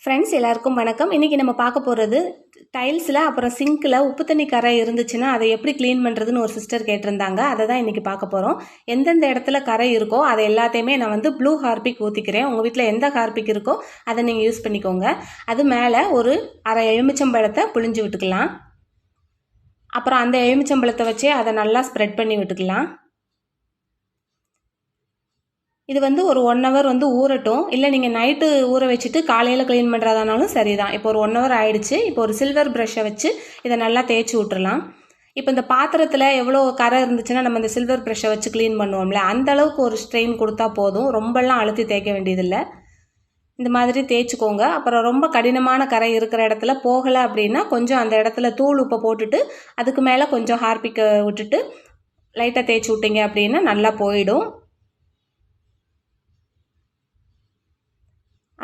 Friends எல்லாருக்கும் வணக்கம். இன்றைக்கி நம்ம பார்க்க போகிறது டைல்ஸில் அப்புறம் சிங்கில் உப்பு தண்ணி கரை இருந்துச்சுன்னா அதை எப்படி க்ளீன் பண்ணுறதுன்னு ஒரு சிஸ்டர் கேட்டிருந்தாங்க. அதை தான் இன்றைக்கி பார்க்க போகிறோம். எந்தெந்த இடத்துல கரை இருக்கோ அதை எல்லாத்தையுமே நான் வந்து ப்ளூ ஹார்பிக் ஊற்றிக்கிறேன். உங்கள் வீட்டில் எந்த ஹார்பிக் இருக்கோ அதை நீங்கள் யூஸ் பண்ணிக்கோங்க. அது மேலே ஒரு அரை எலுமிச்சம்பழத்தை புழிஞ்சு விட்டுக்கலாம். அப்புறம் அந்த எலுமிச்சம்பழத்தை வச்சே அதை நல்லா ஸ்ப்ரெட் பண்ணி விட்டுக்கலாம். இது வந்து ஒரு 1 hour வந்து ஊறட்டும். இல்லை நீங்கள் நைட்டு ஊற வச்சுட்டு காலையில் க்ளீன் பண்ணுறதானாலும் சரி தான். இப்போ ஒரு 1 hour ஆயிடுச்சு. இப்போ ஒரு சில்வர் ப்ரஷ்ஷை வச்சு இதை நல்லா தேய்ச்சி விட்டுறலாம். இப்போ இந்த பாத்திரத்தில் எவ்வளோ கரை இருந்துச்சுன்னா நம்ம இந்த சில்வர் ப்ரஷ்ஷை வச்சு க்ளீன் பண்ணுவோம்ல, அந்த அளவுக்கு ஒரு ஸ்ட்ரெயின் கொடுத்தா போதும். ரொம்பலாம் அழுத்தி தேய்க்க வேண்டியதில்லை. இந்த மாதிரி தேய்ச்சிக்கோங்க. அப்புறம் ரொம்ப கடினமான கரை இருக்கிற இடத்துல போகலை அப்படின்னா கொஞ்சம் அந்த இடத்துல தூள் உப்பை போட்டுட்டு அதுக்கு மேலே கொஞ்சம் ஹார்பிக்கை விட்டுட்டு லைட்டாக தேய்ச்சி விட்டீங்க அப்படின்னா நல்லா போயிடும்.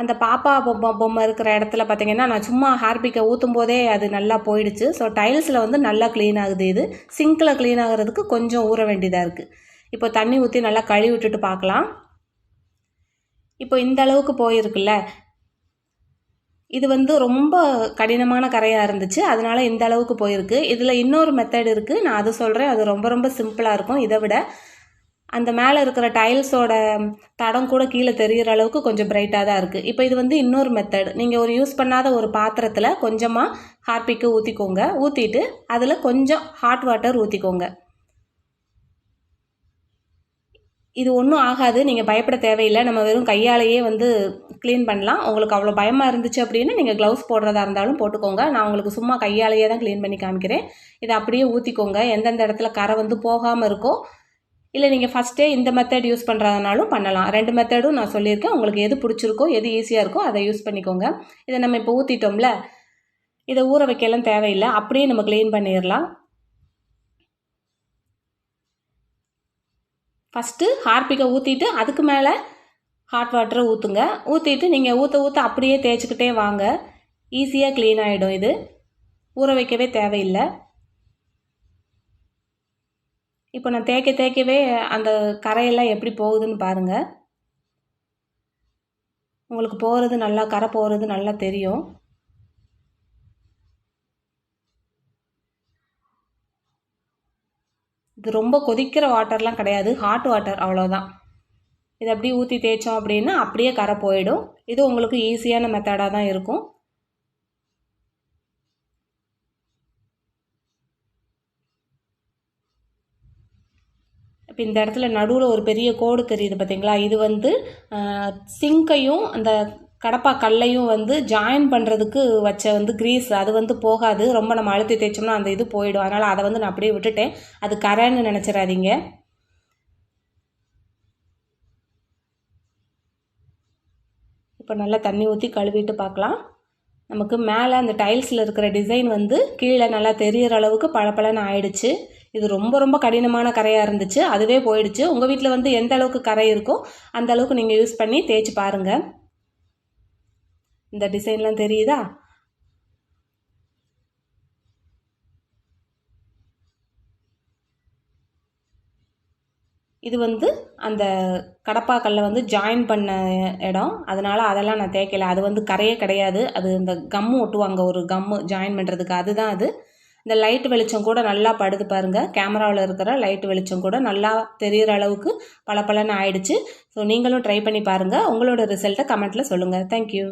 அந்த பாப்பா பொம்மை இருக்கிற இடத்துல பார்த்தீங்கன்னா நான் சும்மா ஹார்பிக்கை ஊற்றும் போதே அது நல்லா போயிடுச்சு. ஸோ டைல்ஸில் வந்து நல்லா க்ளீன் ஆகுது. இது சிங்கில் க்ளீன் ஆகிறதுக்கு கொஞ்சம் ஊற வேண்டியதாக இருக்குது. இப்போ தண்ணி ஊற்றி நல்லா கழுவி விட்டுட்டு பார்க்கலாம். இப்போ இந்த அளவுக்கு போயிருக்குல்ல, இது வந்து ரொம்ப கடினமான கரையாக இருந்துச்சு, அதனால இந்த அளவுக்கு போயிருக்கு. இதில் இன்னொரு மெத்தட் இருக்குது, நான் அது சொல்கிறேன். அது ரொம்ப ரொம்ப சிம்பிளாக இருக்கும். இதை விட அந்த மேலே இருக்கிற டைல்ஸோட தடம் கூட கீழே தெரிகிற அளவுக்கு கொஞ்சம் பிரைட்டாக தான் இருக்குது. இப்போ இது வந்து இன்னொரு மெத்தட். நீங்கள் ஒரு யூஸ் பண்ணாத ஒரு பாத்திரத்தில் கொஞ்சமாக ஹார்பிக்கு ஊற்றிக்கோங்க. ஊற்றிட்டு அதில் கொஞ்சம் ஹாட் வாட்டர் ஊற்றிக்கோங்க. இது ஒன்றும் ஆகாது, நீங்கள் பயப்பட தேவையில்லை. நம்ம வெறும் கையாலேயே வந்து க்ளீன் பண்ணலாம். உங்களுக்கு அவ்வளோ பயமாக இருந்துச்சு அப்படின்னா நீங்கள் க்ளவுஸ் போடுறதா இருந்தாலும் போட்டுக்கோங்க. நான் உங்களுக்கு சும்மா கையாலேயே தான் க்ளீன் பண்ணி காமிக்கிறேன். இதை அப்படியே ஊற்றிக்கோங்க. எந்தெந்த இடத்துல கரை வந்து போகாமல் இருக்கோ, இல்லை நீங்கள் ஃபஸ்ட்டே இந்த மெத்தட் யூஸ் பண்ணுறதுனாலும் பண்ணலாம். 2 மெத்தடும் நான் சொல்லியிருக்கேன். உங்களுக்கு எது பிடிச்சிருக்கோ, எது ஈஸியாக இருக்கோ அதை யூஸ் பண்ணிக்கோங்க. இதை நம்ம இப்போ ஊற்றிட்டோம்ல, இதை ஊற வைக்கலாம் தேவையில்லை, அப்படியே நம்ம க்ளீன் பண்ணிடலாம். ஃபஸ்ட்டு ஹார்பிக்கை ஊற்றிட்டு அதுக்கு மேலே ஹாட் வாட்டரை ஊற்றுங்க. ஊற்றிட்டு நீங்கள் ஊற்ற அப்படியே தேய்ச்சிக்கிட்டே வாங்க. ஈஸியாக க்ளீன் ஆகிடும். இது ஊற வைக்கவே தேவையில்லை. இப்போ நான் தேய்க்கவே அந்த கரையெல்லாம் எப்படி போகுதுன்னு பாருங்கள். உங்களுக்கு போகிறது நல்லா, கரை போகிறது நல்லா தெரியும். இது ரொம்ப கொதிக்கிற வாட்டர்லாம் கிடையாது, ஹாட் வாட்டர், அவ்வளோதான். இதை அப்படியே ஊற்றி தேய்ச்சோம் அப்படின்னா அப்படியே கரை போயிடும். இது உங்களுக்கு ஈஸியான மெத்தடாக தான் இருக்கும். இப்போ இந்த இடத்துல நடுவில் ஒரு பெரிய கோடு தெரியுது பார்த்தீங்களா, இது வந்து சிங்கையும் அந்த கடப்பா கல்லையும் வந்து ஜாயின் பண்ணுறதுக்கு வச்ச வந்து க்ரீஸ். அது வந்து போகாது, ரொம்ப நம்ம அழுத்தி தேய்ச்சோம்னா அந்த இது போயிடும். அதனால் அதை வந்து நான் அப்படியே விட்டுட்டேன். அது கரைன்னு நினச்சிடாதீங்க. இப்போ நல்லா தண்ணி ஊற்றி கழுவிட்டு பார்க்கலாம். நமக்கு மேலே அந்த டைல்ஸில் இருக்கிற டிசைன் வந்து கீழே நல்லா தெரிகிற அளவுக்கு பளபளன்னு ஆயிடுச்சு. இது ரொம்ப ரொம்ப கடினமான கரையாக இருந்துச்சு, அதுவே போயிடுச்சு. உங்கள் வீட்டில் வந்து எந்த அளவுக்கு கரை இருக்கோ அந்த அளவுக்கு நீங்கள் யூஸ் பண்ணி தேய்ச்சி பாருங்கள். இந்த டிசைன்லாம் தெரியுதா? இது வந்து அந்த கடப்பாக்கல்லை வந்து ஜாயின் பண்ண இடம், அதனால் அதெல்லாம் நான் தேய்க்கலை. அது வந்து கரையே கிடையாது. அது இந்த கம்மு ஒட்டுவாங்க, ஒரு கம்மு ஜாயின் பண்ணுறதுக்கு, அதுதான் அது. இந்த லைட் வெளிச்சம் கூட நல்லா படுது பாருங்கள். கேமராவில் இருக்கிற லைட் வெளிச்சம் கூட நல்லா தெரிகிற அளவுக்கு பளபளன்னு ஆயிடுச்சு. ஸோ நீங்களும் ட்ரை பண்ணி பாருங்கள். உங்களோட ரிசல்ட்டை கமெண்ட்டில் சொல்லுங்கள். தேங்க்யூ.